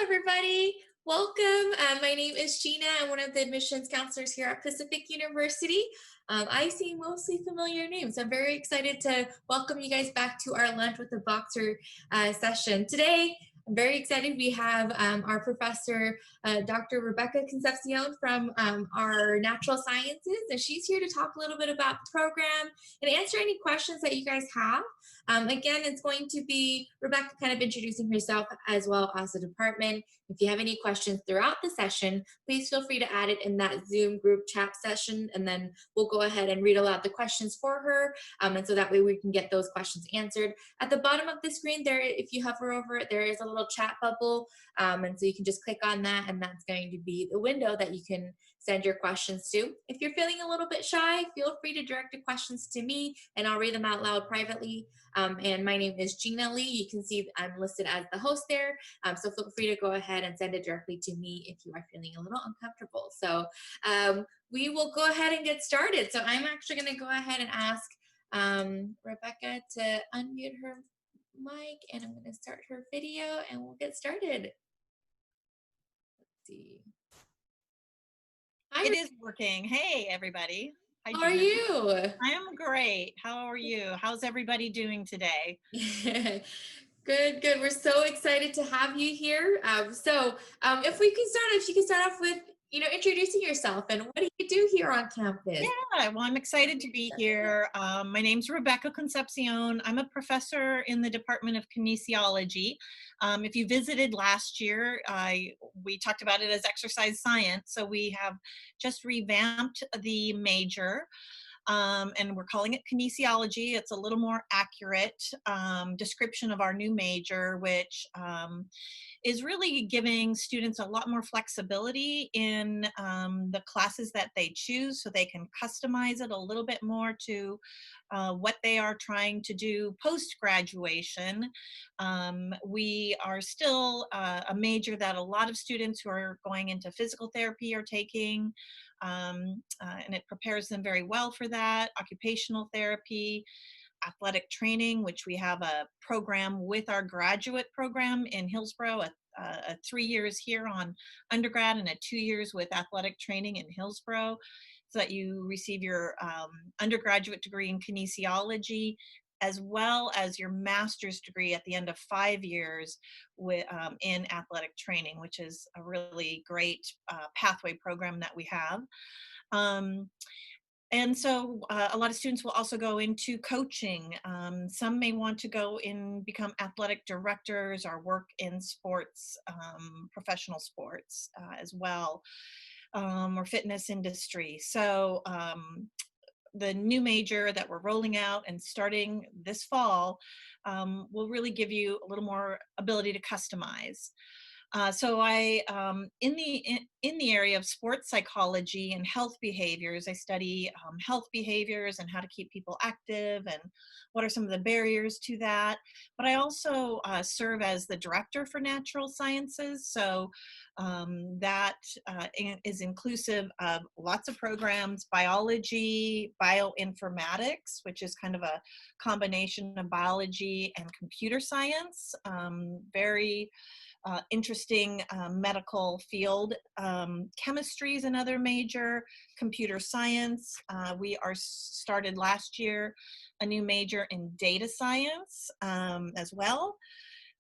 everybody. Welcome. My name is Gina. I'm one of the admissions counselors here at Pacific University. I see mostly familiar names. I'm very excited to welcome you guys back to our Lunch with the Boxer session. Today, I'm very excited. We have our professor, Dr. Rebecca Concepcion from our natural sciences, and she's here to talk a little bit about the program and answer any questions that you guys have. Again, it's going to be Rebecca kind of introducing herself as well as the department. If you have any questions throughout the session, please feel free to add it in that Zoom group chat session, and then we'll go ahead and read aloud the questions for her, and so that way we can get those questions answered. At the bottom of the screen there, if you hover over it, there is a little chat bubble, and so you can just click on that, and that's going to be the window that you can send your questions to. If you're feeling a little bit shy, feel free to direct the questions to me, and I'll read them out loud privately. And my name is Gina Lee. You can see I'm listed as the host there. So feel free to go ahead and send it directly to me if you are feeling a little uncomfortable. So we will go ahead and get started. So I'm actually going to go ahead and ask Rebecca to unmute her mic, and I'm going to start her video and we'll get started. Let's see. It is working. Hey, everybody. How are you? I am great. How are you? How's everybody doing today? Good. We're so excited to have you here. If you can start off with, introducing yourself and what do you do here on campus? Yeah, well, I'm excited to be here. My name's Rebecca Concepcion. I'm a professor in the Department of Kinesiology. If you visited last year, we talked about it as exercise science. So we have just revamped the major. And we're calling it kinesiology. It's a little more accurate description of our new major, which is really giving students a lot more flexibility in the classes that they choose, so they can customize it a little bit more to what they are trying to do post-graduation. We are still a major that a lot of students who are going into physical therapy are taking, and it prepares them very well for that. Occupational therapy, athletic training, which we have a program with our graduate program in Hillsborough, a 3 years here on undergrad and a 2 years with athletic training in Hillsborough, so that you receive your undergraduate degree in kinesiology as well as your master's degree at the end of 5 years with, in athletic training, which is a really great pathway program that we have. And so a lot of students will also go into coaching. Some may want to go and become athletic directors or work in sports, professional sports as well, or fitness industry. So the new major that we're rolling out and starting this fall will really give you a little more ability to customize. So in the area of sports psychology and health behaviors, I study health behaviors and how to keep people active and what are some of the barriers to that. But I also serve as the director for natural sciences. So that is inclusive of lots of programs: biology, bioinformatics, which is kind of a combination of biology and computer science. Very interesting medical field. Chemistry is another major. Computer science. We are started last year a new major in data science as well.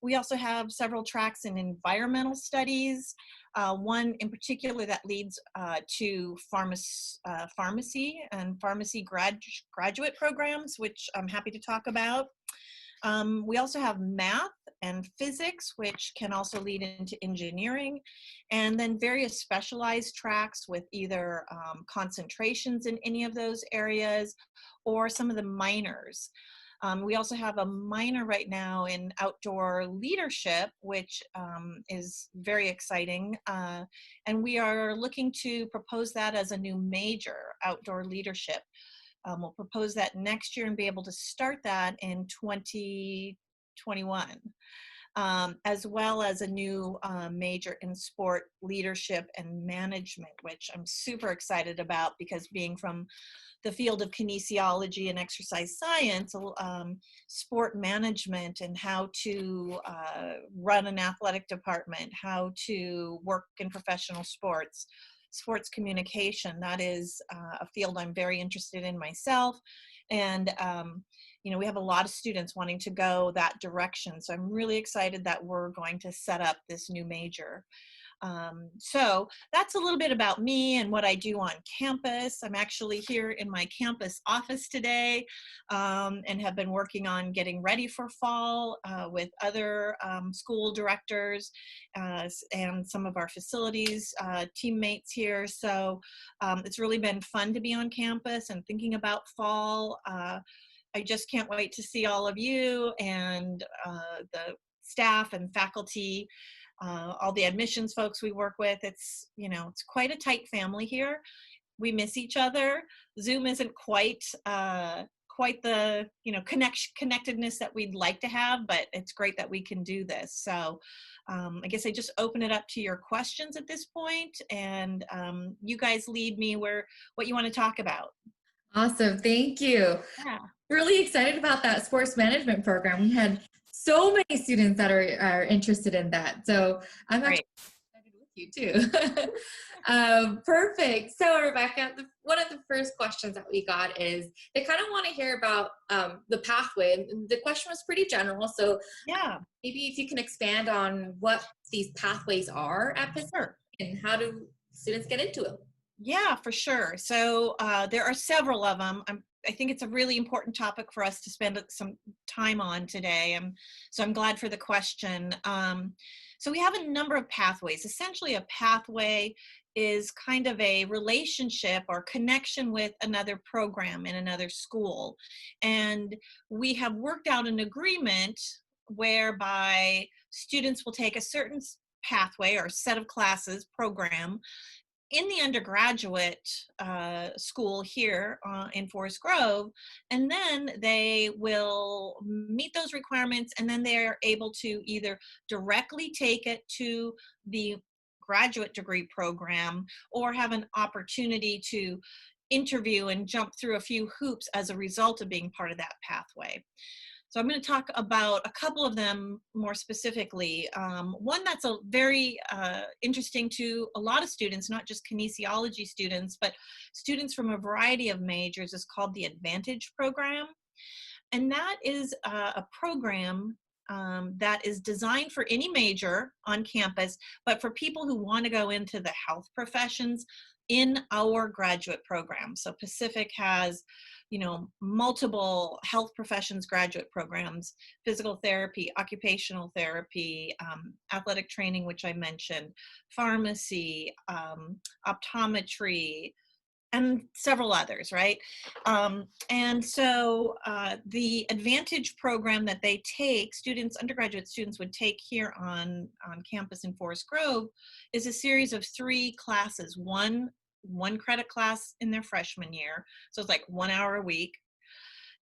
We also have several tracks in environmental studies. One in particular that leads to pharmacy and pharmacy graduate programs, which I'm happy to talk about. We also have math and physics, which can also lead into engineering, and then various specialized tracks with either concentrations in any of those areas or some of the minors. We also have a minor right now in outdoor leadership, which is very exciting. And we are looking to propose that as a new major, outdoor leadership. We'll propose that next year and be able to start that in 2021. as well as a new major in sport leadership and management, which I'm super excited about because being from the field of kinesiology and exercise science, sport management and how to run an athletic department, how to work in professional sports, sports communication, that is a field I'm very interested in myself. And we have a lot of students wanting to go that direction. So I'm really excited that we're going to set up this new major. So that's a little bit about me and what I do on campus. I'm actually here in my campus office today, and have been working on getting ready for fall with other school directors and some of our facilities teammates here. So it's really been fun to be on campus and thinking about fall. I just can't wait to see all of you and the staff and faculty, all the admissions folks we work with. It's quite a tight family here. We miss each other. Zoom isn't quite the connectedness that we'd like to have, but it's great that we can do this. So I guess I just open it up to your questions at this point, and you guys lead me what you want to talk about. Awesome. Thank you. Yeah. Really excited about that sports management program. We had so many students that are interested in that. So I'm actually excited with you too. Perfect. So Rebecca, one of the first questions that we got is they kind of want to hear about the pathway. The question was pretty general. So Yeah. maybe if you can expand on what these pathways are at Pacific Sure. and how do students get into it? Yeah, for sure. So there are several of them. I think it's a really important topic for us to spend some time on today. So I'm glad for the question. So we have a number of pathways. Essentially, a pathway is kind of a relationship or connection with another program in another school. And we have worked out an agreement whereby students will take a certain pathway or set of classes program in the undergraduate school here in Forest Grove, and then they will meet those requirements, and then they're able to either directly take it to the graduate degree program or have an opportunity to interview and jump through a few hoops as a result of being part of that pathway. So I'm going to talk about a couple of them more specifically. One that's very interesting to a lot of students, not just kinesiology students, but students from a variety of majors, is called the Advantage Program. And that is a program that is designed for any major on campus, but for people who want to go into the health professions in our graduate program. So Pacific has, multiple health professions graduate programs: physical therapy, occupational therapy, athletic training, which I mentioned, pharmacy, optometry, and several others, right? And so the Advantage program that they take, undergraduate students would take here on campus in Forest Grove, is a series of 3 classes, one credit class in their freshman year. So it's like 1 hour a week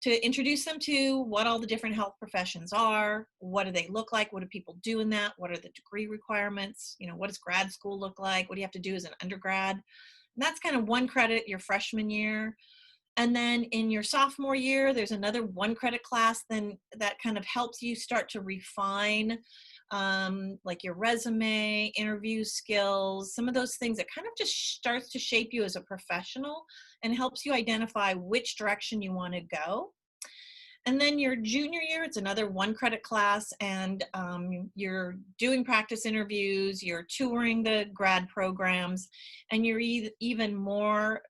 to introduce them to what all the different health professions are, what do they look like, what do people do in that, what are the degree requirements, what does grad school look like, what do you have to do as an undergrad. And that's kind of 1 credit your freshman year. And then in your sophomore year, there's another 1 credit class then that kind of helps you start to refine like your resume, interview skills, some of those things that kind of just starts to shape you as a professional and helps you identify which direction you want to go. And then your junior year, it's another 1 credit class, and you're doing practice interviews, you're touring the grad programs, and you're even more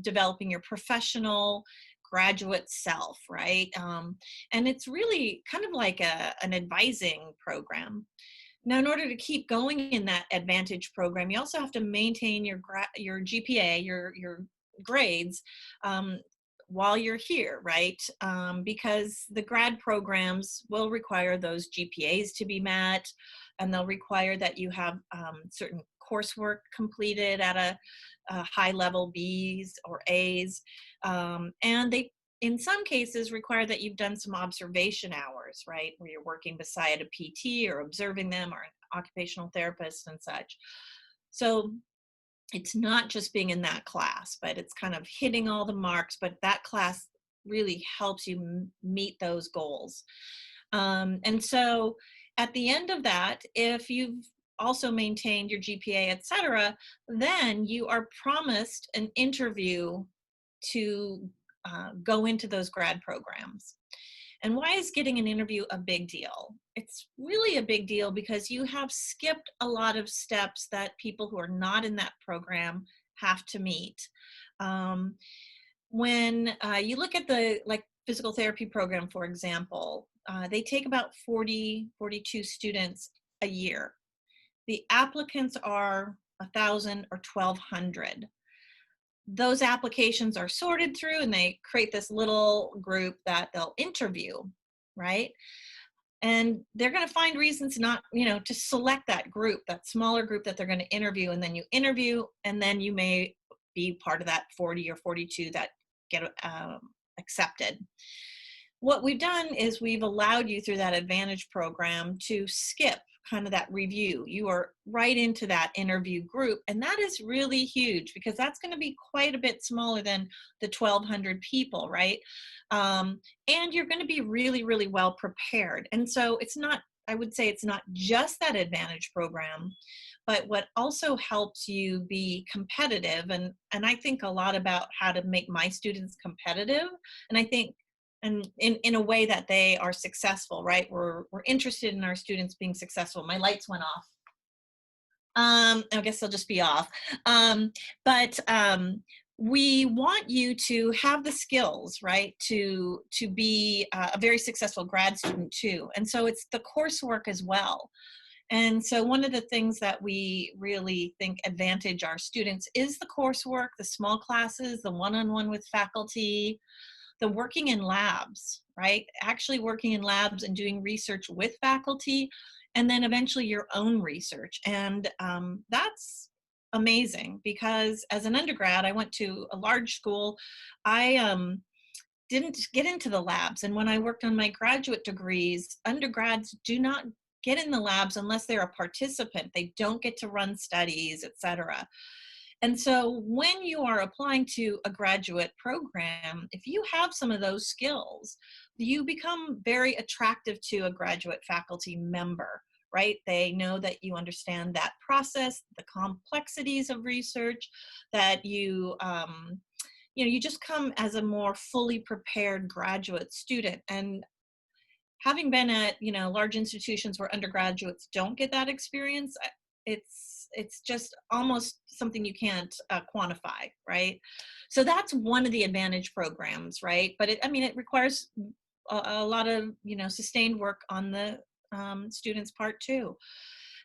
developing your professional graduate self, right? And it's really kind of like an advising program. Now, in order to keep going in that Advantage program, you also have to maintain your GPA, your grades, while you're here, right? Because the grad programs will require those GPAs to be met, and they'll require that you have certain coursework completed at a high level, B's or A's, and they in some cases require that you've done some observation hours, right? Where you're working beside a PT or observing them or an occupational therapist and such. So it's not just being in that class, but it's kind of hitting all the marks, but that class really helps you meet those goals. And so at the end of that, if you've also maintained your GPA, et cetera, then you are promised an interview to go into those grad programs. And why is getting an interview a big deal? It's really a big deal because you have skipped a lot of steps that people who are not in that program have to meet. Um, when you look at the physical therapy program, for example, they take about 42 students a year. The applicants are 1,000 or 1,200. Those applications are sorted through and they create this little group that they'll interview, right? And they're going to find reasons not, to select that group, that smaller group that they're going to interview. And then you interview, and then you may be part of that 40 or 42 that get accepted. What we've done is we've allowed you through that Advantage program to skip kind of that review. You are right into that interview group, and that is really huge because that's going to be quite a bit smaller than the 1,200 people, right? And you're going to be really, really well prepared. And so I would say it's not just that Advantage program, but what also helps you be competitive. And I think a lot about how to make my students competitive. And I think and in a way that they are successful, right? We're interested in our students being successful. My lights went off. I guess they'll just be off. But we want you to have the skills, right, to be a very successful grad student too. And so it's the coursework as well. And so one of the things that we really think advantage our students is the coursework, the small classes, the one-on-one with faculty, the working in labs, right? Actually working in labs and doing research with faculty, and then eventually your own research. And that's amazing because as an undergrad, I went to a large school. I didn't get into the labs. And when I worked on my graduate degrees, undergrads do not get in the labs unless they're a participant. They don't get to run studies, et cetera. And so when you are applying to a graduate program, if you have some of those skills, you become very attractive to a graduate faculty member, right? They know that you understand that process, the complexities of research, that you just come as a more fully prepared graduate student. And having been at, large institutions where undergraduates don't get that experience, it's just almost something you can't quantify, right? So that's one of the Advantage programs, right? But it requires a lot of, sustained work on the students' part too.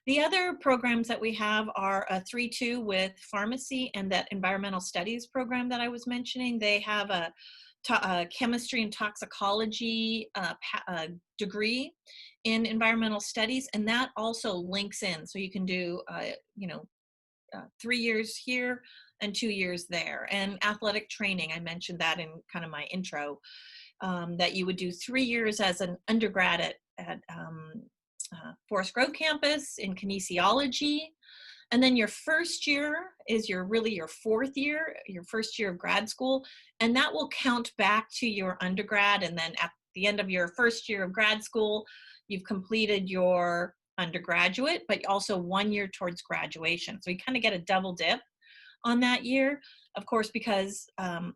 The other programs that we have are a 3-2 with pharmacy and that environmental studies program that I was mentioning. They have a chemistry and toxicology degree in environmental studies, and that also links in. So you can do, 3 years here and 2 years there. And athletic training, I mentioned that in kind of my intro, that you would do 3 years as an undergrad at Forest Grove campus in kinesiology. And then your first year is your fourth year, your first year of grad school. And that will count back to your undergrad. And then at the end of your first year of grad school, you've completed your undergraduate, but also 1 year towards graduation. So you kind of get a double dip on that year, of course, because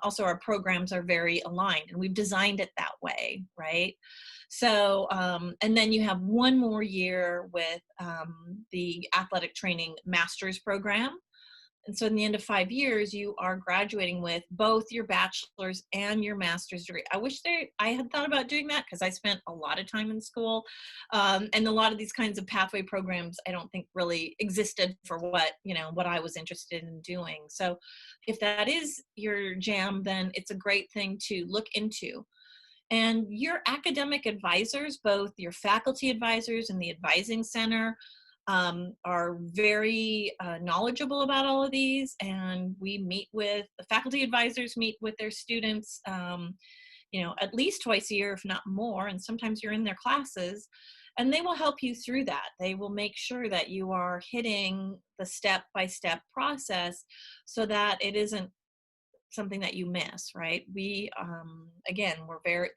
also our programs are very aligned and we've designed it that way, right? So, and then you have 1 more year with the athletic training master's program. And so in the end of 5 years, you are graduating with both your bachelor's and your master's degree. I wish I had thought about doing that because I spent a lot of time in school. And a lot of these kinds of pathway programs, I don't think really existed for what I was interested in doing. So if that is your jam, then it's a great thing to look into. And your academic advisors, both your faculty advisors and the advising center, are very knowledgeable about all of these. And we meet with the faculty advisors, meet with their students at least twice a year, if not more. And sometimes you're in their classes, and they will help you through that. They will make sure that you are hitting the step-by-step process so that it isn't something that you miss, right? We, again,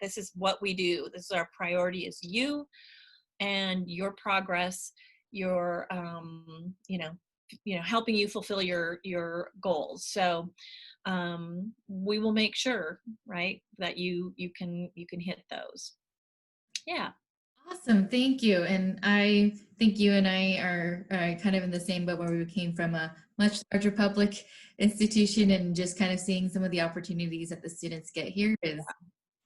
this is what we do. This is our priority, is you and your progress, your, helping you fulfill your goals. So we will make sure, right, that you can hit those. Yeah. Awesome, thank you. And I think you and I are kind of in the same boat, where we came from a much larger public institution, and just kind of seeing some of the opportunities that the students get here is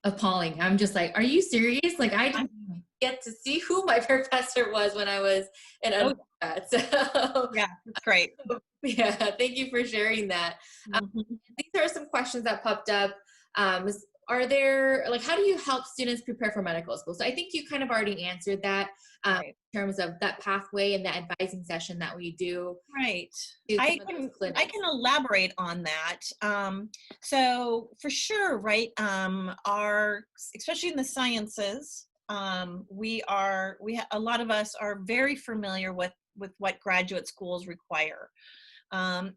appalling. I'm just like, are you serious? Like, I I'm, didn't get to see who my professor was when I was an oh, undergrad. So yeah, it's great. yeah, thank you for sharing that. Mhm. These are some questions that popped up. Are there, like, how do you help students prepare for medical school? So I think you kind of already answered that, Right. in terms of that pathway and the advising session that we Right. do I some of those can I clinics. can elaborate on that. So for sure, right? Our especially in the sciences, a lot of us are very familiar with what graduate schools require,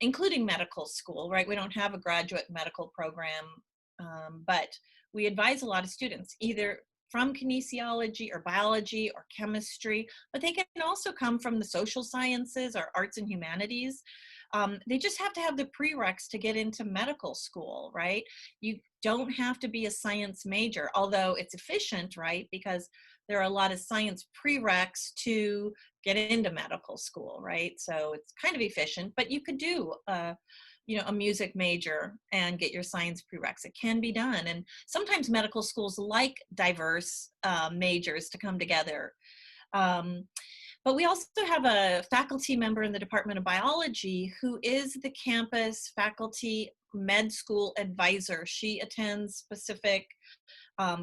including medical school, right? We don't have a graduate medical program, but we advise a lot of students either from kinesiology or biology or chemistry, but they can also come from the social sciences or arts and humanities. They just have to have the prereqs to get into medical school, right? You don't have to be a science major, although it's efficient, right? Because there are a lot of science prereqs to get into medical school, right? So it's kind of efficient, but you could do a music major and get your science prereqs. It can be done. And sometimes medical schools like diverse majors to come together. Um, but we also have a faculty member in the Department of Biology who is the campus faculty med school advisor. She attends specific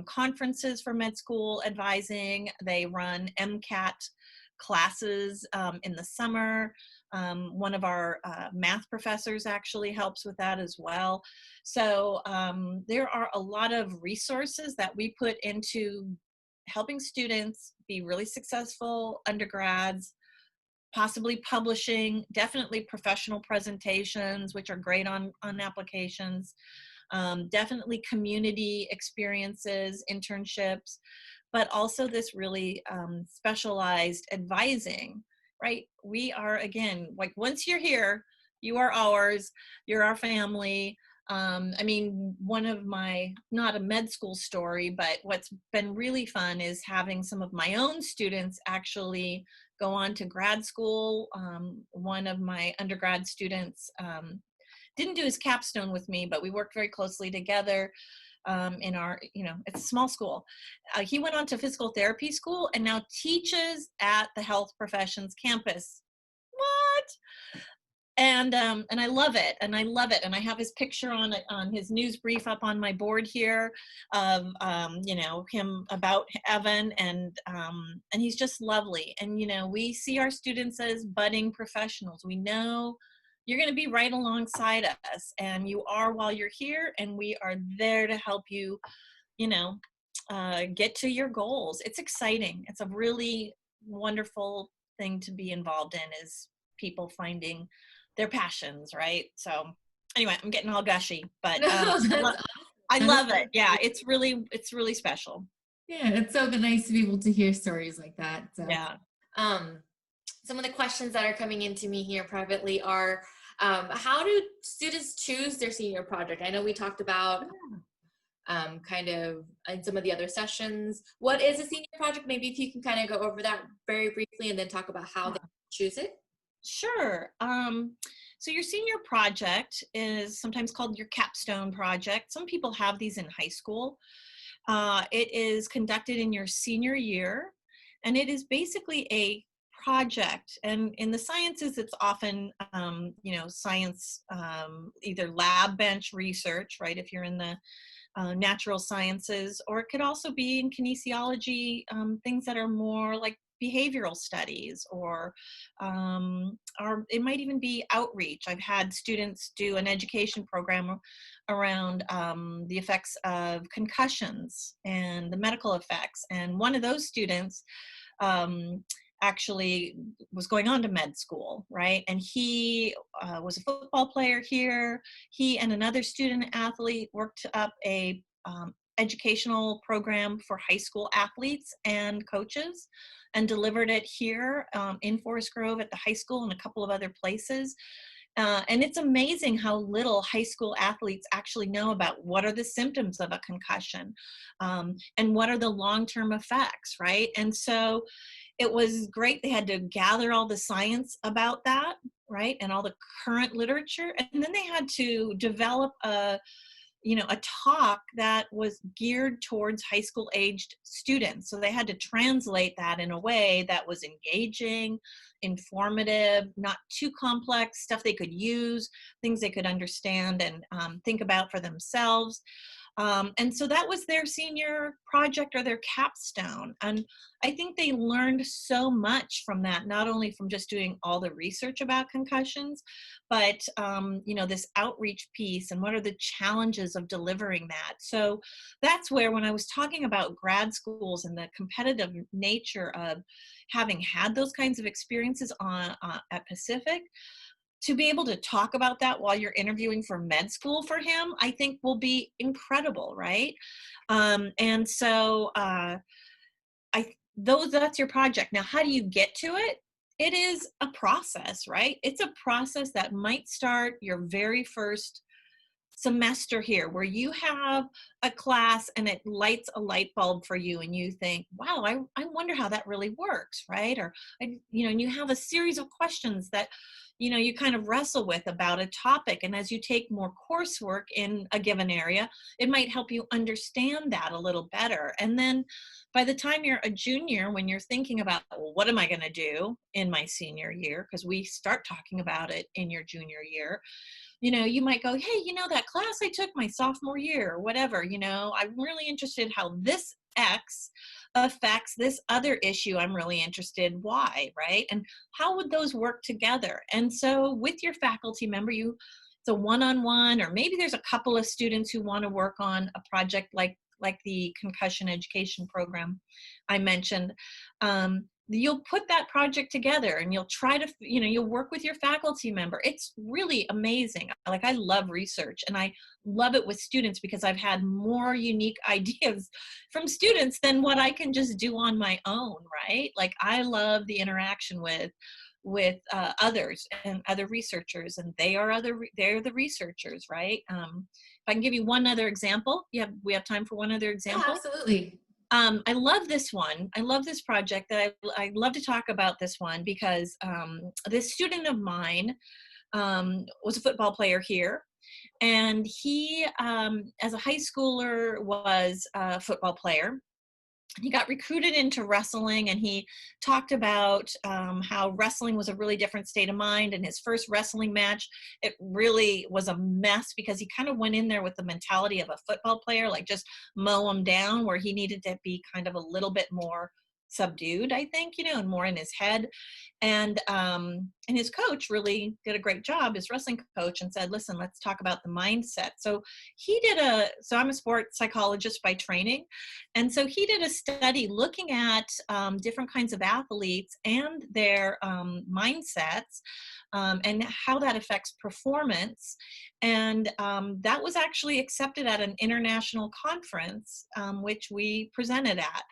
conferences for med school advising. They run MCAT classes in the summer. One of our math professors actually helps with that as well. So there are a lot of resources that we put into helping students be really successful undergrads, possibly publishing, definitely professional presentations, which are great on applications, definitely community experiences, internships, but also this really specialized advising, right? We are, again, like, once you're here, you are ours, you're our family. I mean, one of my, not a med school story, but what's been really fun is having some of my own students actually go on to grad school. One of my undergrad students didn't do his capstone with me, but we worked very closely together in our, it's a small school. He went on to physical therapy school and now teaches at the health professions campus. What? And I love it, and I love it, and I have his picture on his news brief up on my board here of him about Evan, and he's just lovely. And we see our students as budding professionals. We know you're going to be right alongside us, and you are while you're here, and we are there to help you, get to your goals. It's exciting. It's a really wonderful thing to be involved in, is people finding their passions, right? So anyway, I'm getting all gushy, but No, that's awesome. I I'm love it. Yeah, excited. it's really special. Yeah, it's so nice to be able to hear stories like that. So, Yeah. um, some of the questions that are coming into me here privately are, how do students choose their senior project? I know we talked about kind of in some of the other sessions. What is a senior project? Maybe if you can kind of go over that very briefly and then talk about how they choose it. Sure. So your senior project is sometimes called your capstone project. Some people have these in high school. It is conducted in your senior year, and it is basically a project. And in the sciences, it's often, science, either lab bench research, right, if you're in the natural sciences, or it could also be in kinesiology, things that are more like behavioral studies, or it might even be outreach. I've had students do an education program around the effects of concussions and the medical effects. And one of those students um, actually was going on to med school, right? And he was a football player here. He and another student athlete worked up a educational program for high school athletes and coaches and delivered it here in Forest Grove at the high school and a couple of other places. And it's amazing how little high school athletes actually know about what are the symptoms of a concussion, and what are the long-term effects, right? And so it was great. They had to gather all the science about that, right? And all the current literature. And then they had to develop a talk that was geared towards high school aged students. So they had to translate that in a way that was engaging, informative, not too complex, stuff they could use, things they could understand and think about for themselves. And so that was their senior project or their capstone. And I think they learned so much from that, not only from just doing all the research about concussions, but this outreach piece and what are the challenges of delivering that. So that's where, when I was talking about grad schools and the competitive nature of having had those kinds of experiences at Pacific, to be able to talk about that while you're interviewing for med school for him, I think will be incredible, right? And so that's your project. Now, how do you get to it? It is a process, right? It's a process that might start your very first semester here, where you have a class and it lights a light bulb for you and you think, wow, I wonder how that really works, right? Or and you have a series of questions that you kind of wrestle with about a topic, and as you take more coursework in a given area, it might help you understand that a little better. And then by the time you're a junior, when you're thinking about, well, what am I going to do in my senior year, because we start talking about it in your junior year, you might go, hey, that class I took my sophomore year or whatever, I'm really interested how this X affects this other issue. I'm really interested why, right? And how would those work together? And so with your faculty member, it's a one-on-one, or maybe there's a couple of students who want to work on a project like the concussion education program I mentioned. You'll put that project together and you'll try to, you'll work with your faculty member. It's really amazing. Like, I love research and I love it with students because I've had more unique ideas from students than what I can just do on my own, right? Like, I love the interaction with others and other researchers, and they're the researchers, right? If I can give you one other example, we have time for one other Yeah, example. absolutely. I love this one. I love this project. I love to talk about this one because this student of mine was a football player here. And he, as a high schooler, was a football player. He got recruited into wrestling, and he talked about how wrestling was a really different state of mind. And his first wrestling match, it really was a mess because he kind of went in there with the mentality of a football player, like just mow him down, where he needed to be kind of a little bit more subdued, I think, and more in his head. And his coach really did a great job, his wrestling coach, and said, listen, let's talk about the mindset. So I'm a sports psychologist by training. And so he did a study looking at different kinds of athletes and their mindsets, and how that affects performance. And that was actually accepted at an international conference, which we presented at.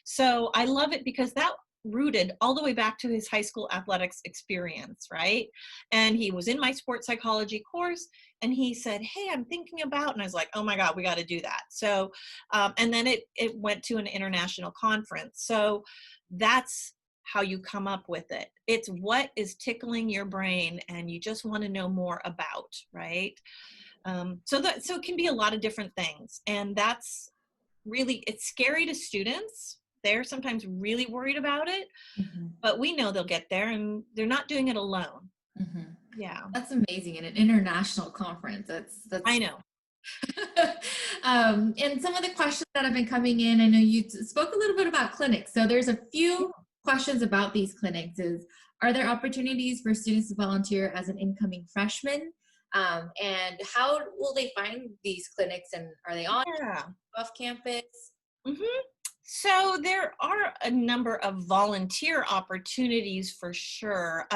So I love it because that rooted all the way back to his high school athletics experience, right? And he was in my sports psychology course, and he said, hey, I'm thinking about, and I was like, oh my God, we got to do that. So, and then it went to an international conference. So that's how you come up with it. It's what is tickling your brain and you just want to know more about, right? So it can be a lot of different things. And that's really, it's scary to students. They're sometimes really worried about it, Mm-hmm. but we know they'll get there, and they're not doing it alone. Mm-hmm. Yeah. That's amazing. In an international conference. I That's know. and some of the questions that have been coming in, I know you spoke a little bit about clinics. So there's a few questions about these clinics is, are there opportunities for students to volunteer as an incoming freshman? And how will they find these clinics, and are they on, Yeah. off campus? hmm So there are a number of volunteer opportunities for sure.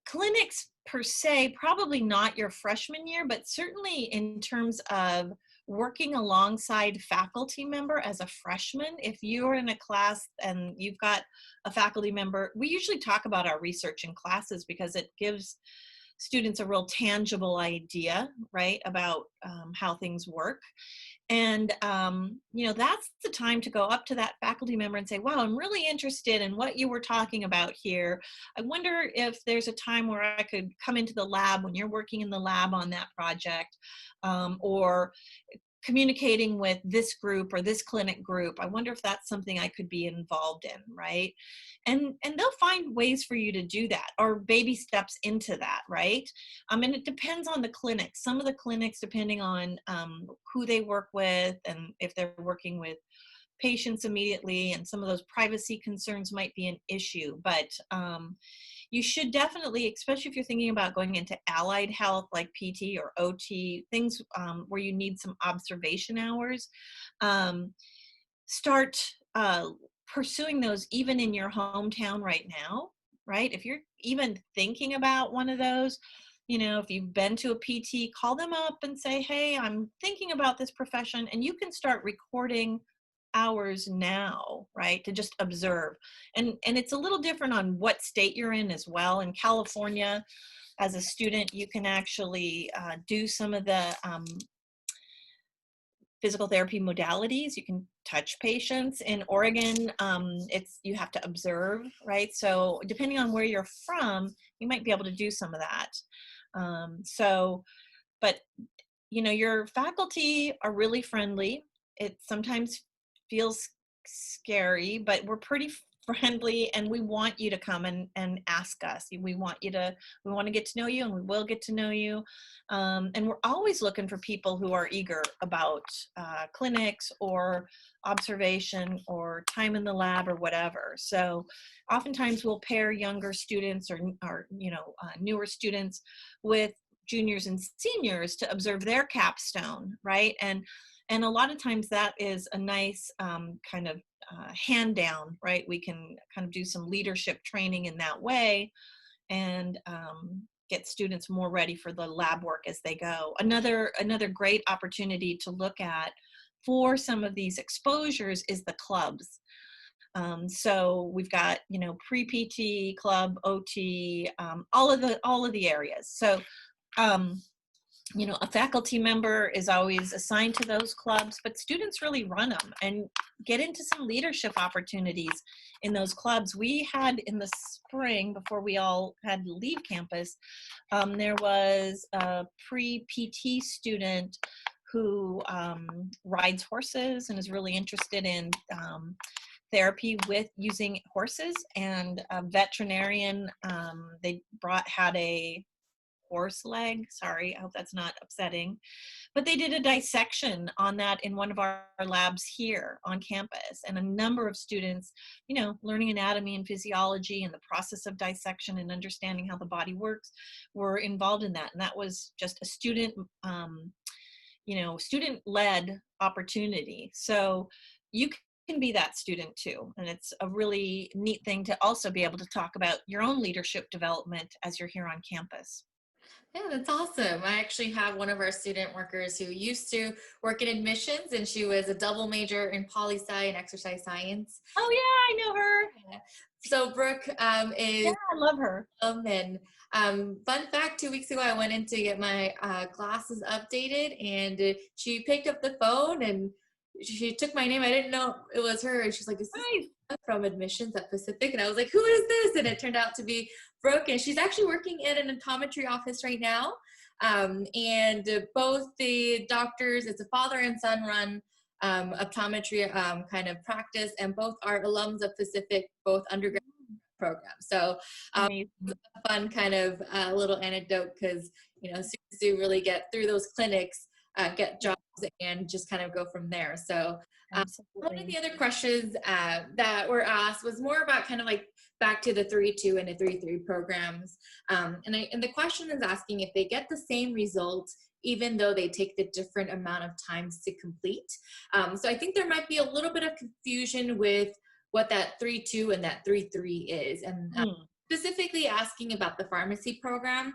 Clinics per se, probably not your freshman year, but certainly in terms of working alongside faculty member as a freshman. If you're in a class and you've got a faculty member, we usually talk about our research in classes because it gives students a real tangible idea, right, about how things work. And, that's the time to go up to that faculty member and say, wow, I'm really interested in what you were talking about here. I wonder if there's a time where I could come into the lab when you're working in the lab on that project, or communicating with this group or this clinic group. I wonder if that's something I could be involved in, right? And they'll find ways for you to do that, or baby steps into that, right? And it depends on the clinic. Some of the clinics, depending on who they work with and if they're working with patients immediately, and some of those privacy concerns might be an issue. But you should definitely, especially if you're thinking about going into allied health like PT or OT, things where you need some observation hours, um, start pursuing those even in your hometown right now, right? If you're even thinking about one of those, if you've been to a PT, call them up and say, hey, I'm thinking about this profession, and you can start recording hours now, right, to just observe. And it's a little different on what state you're in as well. In California, as a student, you can actually do some of the physical therapy modalities. You can touch patients. In Oregon, it's you have to observe, right? So depending on where you're from, you might be able to do some of that. But your faculty are really friendly. It sometimes feels scary, but we're pretty friendly, and we want you to come and ask us. We want to get to know you, and we will get to know you. And we're always looking for people who are eager about clinics or observation or time in the lab or whatever. So oftentimes we'll pair younger students or newer students with juniors and seniors to observe their capstone, right? And a lot of times that is a nice kind of hand down, right? We can kind of do some leadership training in that way, and get students more ready for the lab work as they go. Another great opportunity to look at for some of these exposures is the clubs. So we've got, pre-PT, club, OT, all of the areas. So um, a faculty member is always assigned to those clubs, but students really run them and get into some leadership opportunities in those clubs. We had in the spring, before we all had to leave campus, there was a pre-PT student who rides horses and is really interested in therapy with using horses, and a veterinarian, they had a horse leg. Sorry, I hope that's not upsetting. But they did a dissection on that in one of our labs here on campus. And a number of students, learning anatomy and physiology and the process of dissection and understanding how the body works, were involved in that. And that was just a student-led opportunity. So you can be that student too. And it's a really neat thing to also be able to talk about your own leadership development as you're here on campus. Yeah, that's awesome. I actually have one of our student workers who used to work in admissions, and she was a double major in poli-sci and exercise science. Oh yeah, I know her. Yeah. So Brooke Yeah, is I love her. and fun fact, 2 weeks ago, I went in to get my glasses updated, and she picked up the phone and she took my name. I didn't know it was her. And she's like, is this Nice. from admissions at Pacific? And I was like, who is this? And it turned out to be Brooke. And she's actually working in an optometry office right now. And both the doctors, it's a father and son run optometry kind of practice, and both are alums of Pacific, both undergrad program. So Amazing. fun kind of little anecdote, because students do really get through those clinics get jobs and just kind of go from there. So one of the Absolutely. other questions that were asked was more about kind of like back to the 3-2 and the 3-3 programs. And the question is asking if they get the same results even though they take the different amount of times to complete. So I think there might be a little bit of confusion with what that 3-2 and that 3-3 is. And specifically asking about the pharmacy program,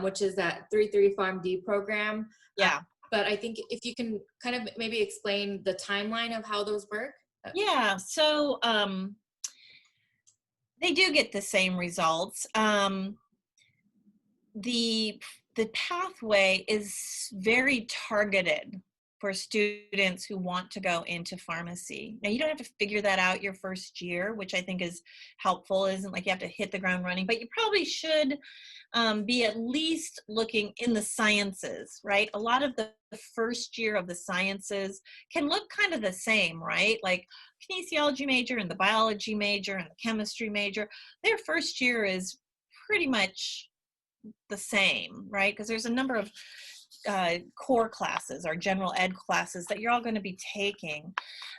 which is that 3-3 PharmD program. Yeah. But I think if you can kind of maybe explain the timeline of how those work. Yeah. So they do get the same results. The the pathway is very targeted for students who want to go into pharmacy. Now, you don't have to figure that out your first year, which I think is helpful. It isn't like you have to hit the ground running, but you probably should be at least looking in the sciences, right? A lot of the first year of the sciences can look kind of the same, right? Like kinesiology major and the biology major and the chemistry major, their first year is pretty much the same, right? Because there's a number of core classes or general ed classes that you're all going to be taking.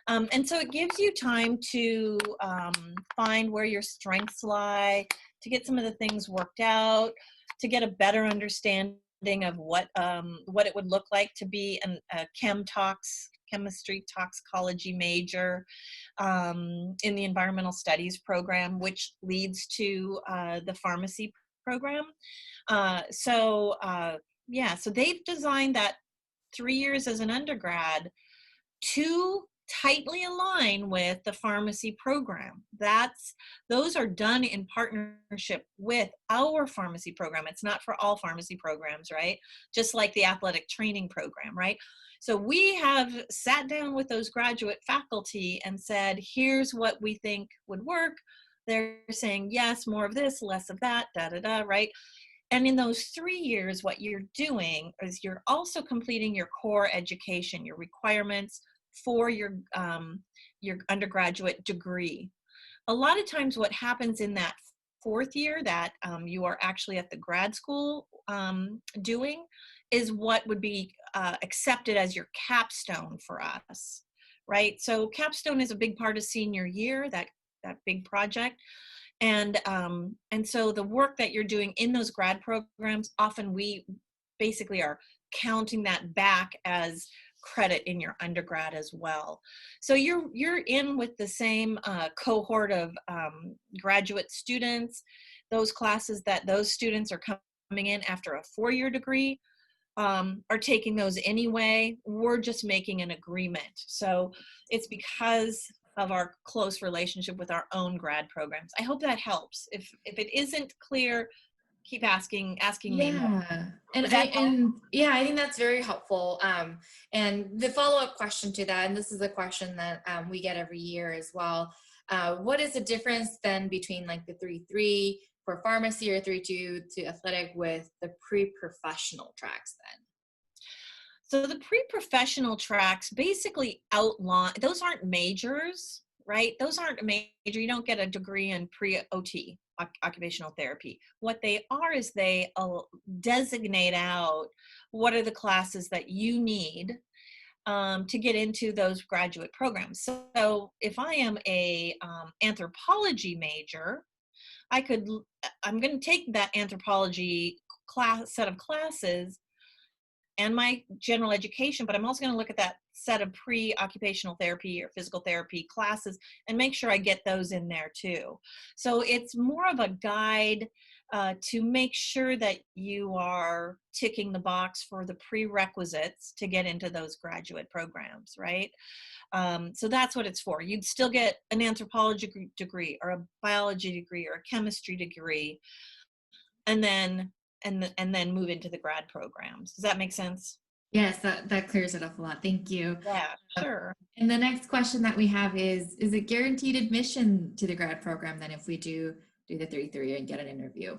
And so it gives you time to find where your strengths lie, to get some of the things worked out, to get a better understanding of what it would look like to be a chemistry toxicology major in the environmental studies program, which leads to the pharmacy program. So they've designed that 3 years as an undergrad to tightly align with the pharmacy program. Those are done in partnership with our pharmacy program. It's not for all pharmacy programs, right? Just like the athletic training program, right? So we have sat down with those graduate faculty and said, here's what we think would work. They're saying, yes, more of this, less of that, right? And in those 3 years, what you're doing is you're also completing your core education, your requirements for your undergraduate degree. A lot of times what happens in that fourth year that you are actually at the grad school doing is what would be accepted as your capstone for us, right? So capstone is a big part of senior year, that big project. And so the work that you're doing in those grad programs, often we basically are counting that back as credit in your undergrad as well. So you're in with the same cohort of graduate students. Those classes that those students are coming in after a 4-year degree are taking those anyway. We're just making an agreement. So it's because of our close relationship with our own grad programs. I hope that helps. If it isn't clear, keep asking me more. Yeah. And Does that help? I think that's very helpful. And the follow-up question to that, and this is a question that we get every year as well. What is the difference then between like the 3-3 for pharmacy or 3-2 to athletic with the pre-professional tracks then? So the pre-professional tracks basically outline, those aren't majors, right? Those aren't a major. You don't get a degree in pre-OT, occupational therapy. What they are is they designate out what are the classes that you need to get into those graduate programs. So if I am a anthropology major, I'm going to take that anthropology set of classes and my general education, but I'm also going to look at that set of pre-occupational therapy or physical therapy classes and make sure I get those in there too. So it's more of a guide to make sure that you are ticking the box for the prerequisites to get into those graduate programs, right? So that's what it's for. You'd still get an anthropology degree or a biology degree or a chemistry degree, and then move into the grad programs. Does that make sense? Yes, that clears it up a lot. Thank you. Yeah, sure. And the next question that we have is it guaranteed admission to the grad program then if we do the 3-3 and get an interview?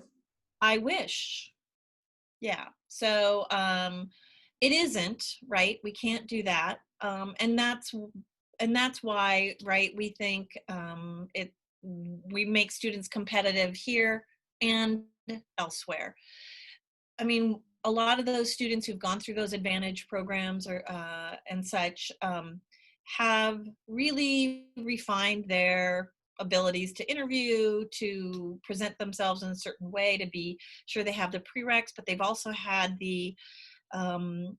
I wish. Yeah. So it isn't, right? We can't do that. And that's why, right, we think we make students competitive here and elsewhere. I mean, a lot of those students who've gone through those advantage programs or and such have really refined their abilities to interview, to present themselves in a certain way, to be sure they have the prereqs, but they've also had the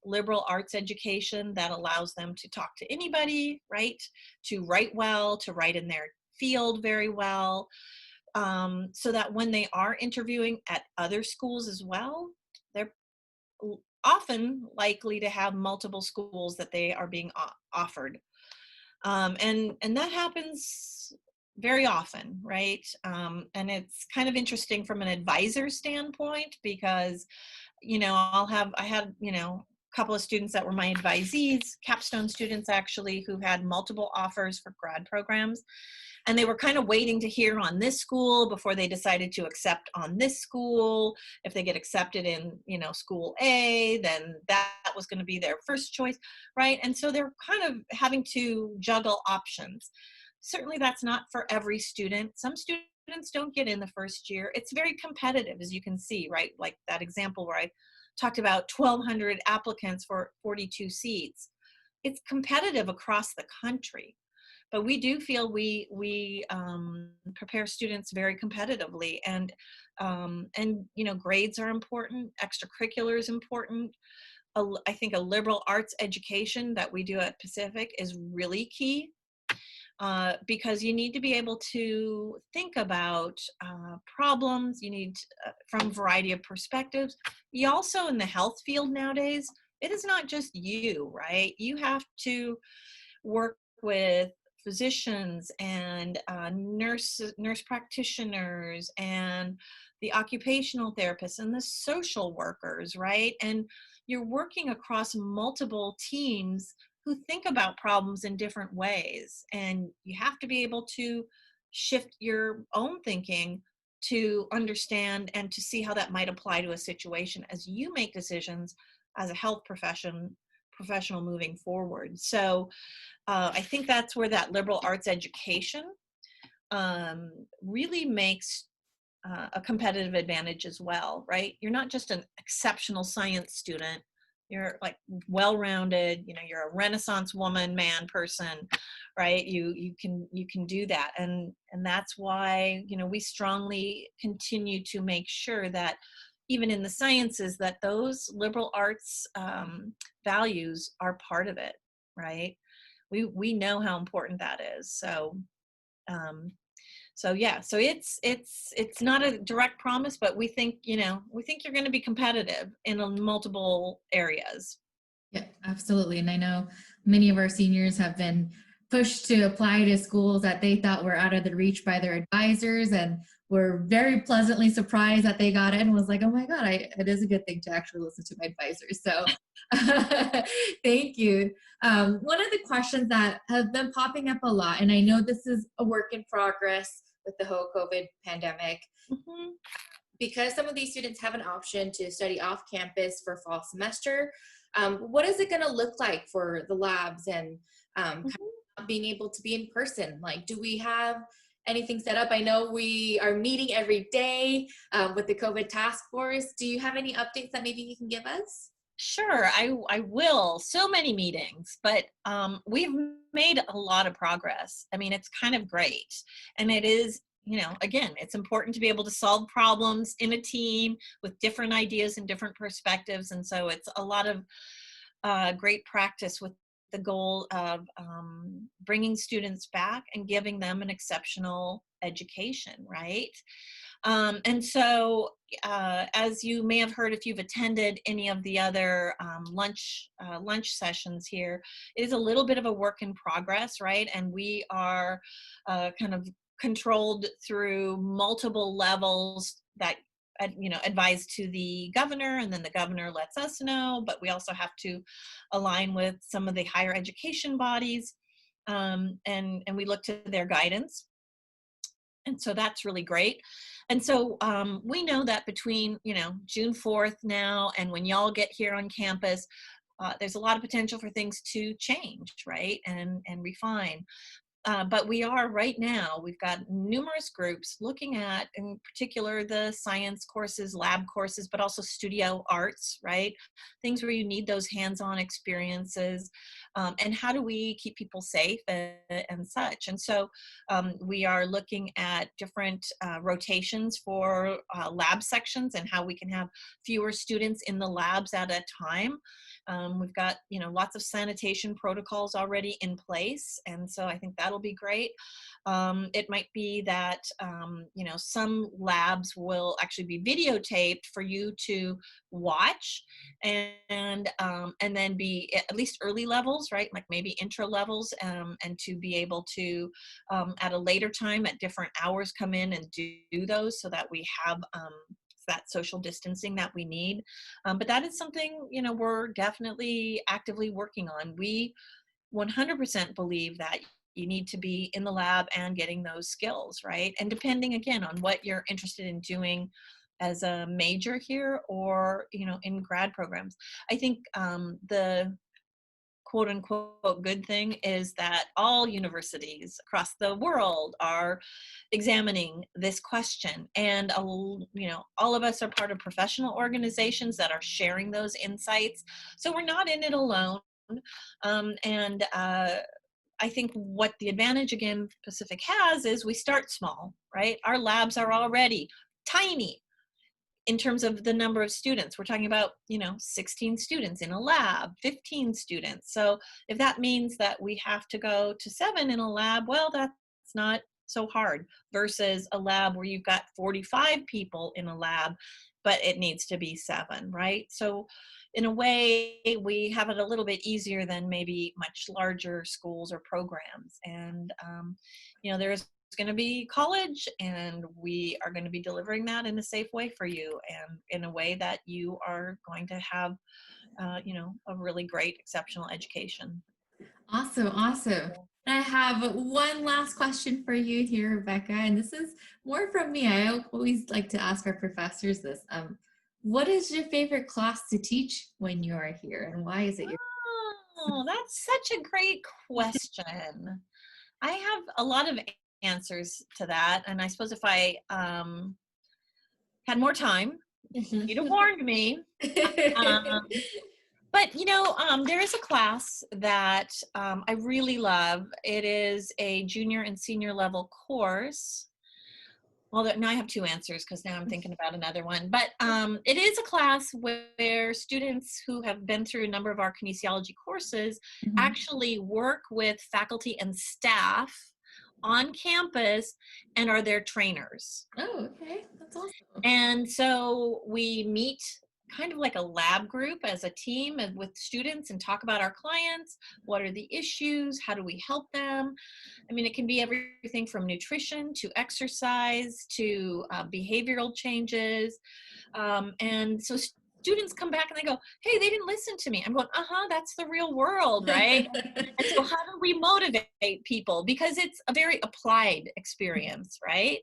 liberal arts education that allows them to talk to anybody, right? To write well, to write in their field very well, so that when they are interviewing at other schools as well, they're often likely to have multiple schools that they are being offered. And that happens very often, right? And it's kind of interesting from an advisor standpoint because, I had, a couple of students that were my advisees, capstone students actually, who had multiple offers for grad programs. And they were kind of waiting to hear on this school before they decided to accept on this school. If they get accepted in, school A, then that was going to be their first choice, right? And so they're kind of having to juggle options. Certainly that's not for every student. Some students don't get in the first year. It's very competitive, as you can see, right? Like that example where I talked about 1,200 applicants for 42 seats. It's competitive across the country. But we do feel we prepare students very competitively, and grades are important. Extracurricular is important. I think a liberal arts education that we do at Pacific is really key, because you need to be able to think about problems. You need from a variety of perspectives. You also, in the health field nowadays, it is not just you, right? You have to work with physicians and nurse practitioners and the occupational therapists and the social workers, right? And you're working across multiple teams who think about problems in different ways. And you have to be able to shift your own thinking to understand and to see how that might apply to a situation as you make decisions as a health professional moving forward. So I think that's where that liberal arts education really makes a competitive advantage as well, right? You're not just an exceptional science student. You're like well-rounded. You're a Renaissance woman, man, person, right? You can do that, and that's why we strongly continue to make sure that even in the sciences that those liberal arts values are part of it, right? We know how important that is. So yeah, so it's not a direct promise, but we think you're going to be competitive in multiple areas. Yeah, absolutely. And I know many of our seniors have been pushed to apply to schools that they thought were out of the reach by their advisors, and were very pleasantly surprised that they got in and was like, oh my God, it is a good thing to actually listen to my advisors. So thank you. One of the questions that have been popping up a lot, and I know this is a work in progress with the whole COVID pandemic, Mm-hmm. because some of these students have an option to study off campus for fall semester. What is it going to look like for the labs and kind of being able to be in person? Like, do we have anything set up? I know we are meeting every day with the COVID task force. Do you have any updates that maybe you can give us? Sure, I will. So many meetings, but we've made a lot of progress. I mean, it's kind of great. And it is, again, it's important to be able to solve problems in a team with different ideas and different perspectives. And so it's a lot of great practice with the goal of bringing students back and giving them an exceptional education, right? And so, as you may have heard, if you've attended any of the other lunch sessions here, it is a little bit of a work in progress, right? And we are kind of controlled through multiple levels that advise to the governor, and then the governor lets us know. But we also have to align with some of the higher education bodies, and we look to their guidance. And so that's really great. And so we know that between, June 4th now and when y'all get here on campus, there's a lot of potential for things to change, right? And refine. But we are right now, we've got numerous groups looking at, in particular, the science courses, lab courses, but also studio arts, right? Things where you need those hands-on experiences. And how do we keep people safe and such? And so we are looking at different rotations for lab sections and how we can have fewer students in the labs at a time. We've got, lots of sanitation protocols already in place. And so I think that'll be great. It might be that, some labs will actually be videotaped for you to watch and then be at least early levels, right? Like maybe intro levels, and to be able to, at a later time at different hours, come in and do those so that we have, that social distancing that we need. But that is something, we're definitely actively working on. We 100% believe that you need to be in the lab and getting those skills, right? And depending again on what you're interested in doing as a major here or, in grad programs. I think the quote unquote good thing is that all universities across the world are examining this question, and all of us are part of professional organizations that are sharing those insights, so we're not in it alone. And I think what the advantage again Pacific has is we start small, right? Our labs are already tiny in terms of the number of students. We're talking about, 16 students in a lab, 15 students. So if that means that we have to go to 7 in a lab, well, that's not so hard versus a lab where you've got 45 people in a lab, but it needs to be 7, right? So in a way, we have it a little bit easier than maybe much larger schools or programs. And, there's going to be college, and we are going to be delivering that in a safe way for you and in a way that you are going to have, a really great, exceptional education. Awesome, awesome. I have one last question for you here, Rebecca, and this is more from me. I always like to ask our professors this. What is your favorite class to teach when you are here, and why is it your Oh, that's such a great question. I have a lot of answers to that, and I suppose if I had more time, you'd have warned me. Um, but there is a class that I really love. It is a junior and senior level course. Well, now I have 2 answers because now I'm thinking about another one. But it is a class where students who have been through a number of our kinesiology courses actually work with faculty and staff on campus and are their trainers. Oh, okay. That's awesome. And so we meet kind of like a lab group as a team and with students and talk about our clients. What are the issues? How do we help them? I mean, it can be everything from nutrition to exercise to behavioral changes. And so students come back and they go, hey, they didn't listen to me. I'm going, that's the real world, right? And so how do we motivate people? Because it's a very applied experience, right?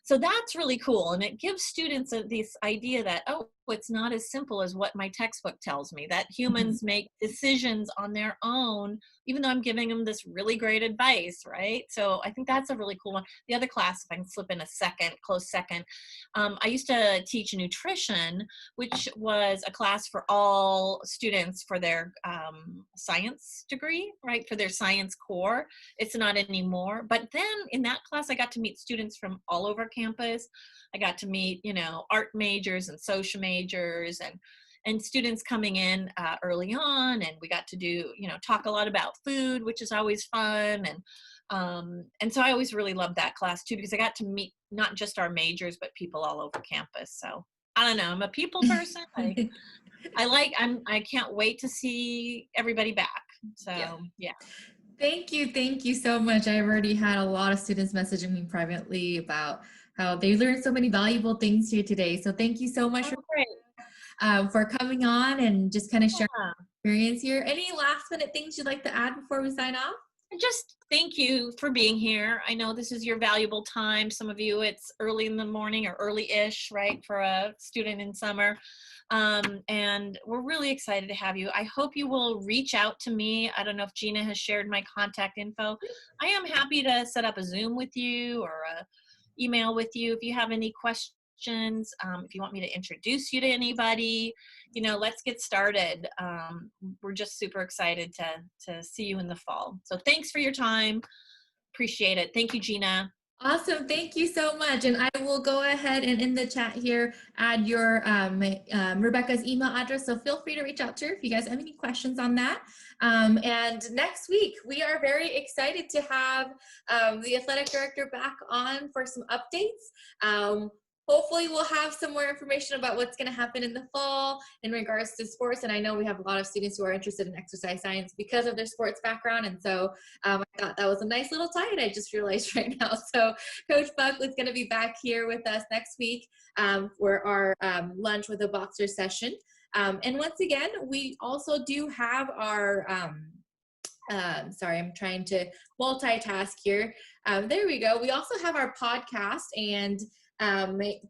So that's really cool. And it gives students this idea that, it's not as simple as what my textbook tells me, that humans make decisions on their own, even though I'm giving them this really great advice, right? So I think that's a really cool one. The other class, if I can slip in a close second, I used to teach nutrition, which was a class for all students for their science degree, right? For their science core. It's not anymore. But then in that class, I got to meet students from all over campus. I got to meet, art majors and social majors and students coming in early on. And we got to do, talk a lot about food, which is always fun. And so I always really loved that class too, because I got to meet not just our majors, but people all over campus. So I don't know, I'm a people person. I can't wait to see everybody back. So yeah. Thank you so much. I've already had a lot of students messaging me privately about how they learned so many valuable things here today. So thank you so much for coming on and just kind of sharing your experience here. Any last minute things you'd like to add before we sign off? And just thank you for being here. I know this is your valuable time. Some of you, it's early in the morning or early-ish, right, for a student in summer. And we're really excited to have you. I hope you will reach out to me. I don't know if Gina has shared my contact info. I am happy to set up a Zoom with you or a email with you if you have any questions. If you want me to introduce you to anybody, let's get started. We're just super excited to see you in the fall. So thanks for your time. Appreciate it. Thank you, Gina. Awesome. Thank you so much. And I will go ahead and in the chat here add your Rebecca's email address. So feel free to reach out to her if you guys have any questions on that. And next week, we are very excited to have the athletic director back on for some updates. Hopefully we'll have some more information about what's going to happen in the fall in regards to sports. And I know we have a lot of students who are interested in exercise science because of their sports background. And so I thought that was a nice little tie-in I just realized right now. So Coach Buckley's going to be back here with us next week for our lunch with a boxer session. And once again, we also do have our sorry, I'm trying to multitask here. There we go. We also have our podcast, and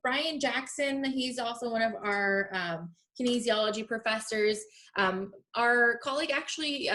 Brian Jackson, he's also one of our kinesiology professors. Our colleague actually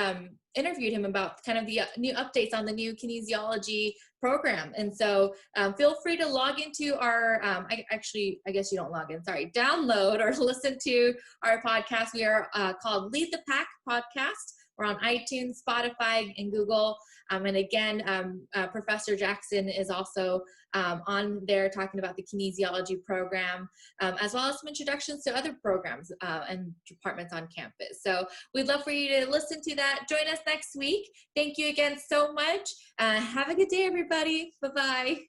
interviewed him about kind of the new updates on the new kinesiology program. And so feel free to log into our, I guess you don't log in, sorry, download or listen to our podcast. We are called Lead the Pack Podcast. We're on iTunes, Spotify, and Google. And again, Professor Jackson is also on there talking about the kinesiology program, as well as some introductions to other programs and departments on campus. So we'd love for you to listen to that. Join us next week. Thank you again so much. Have a good day, everybody. Bye-bye.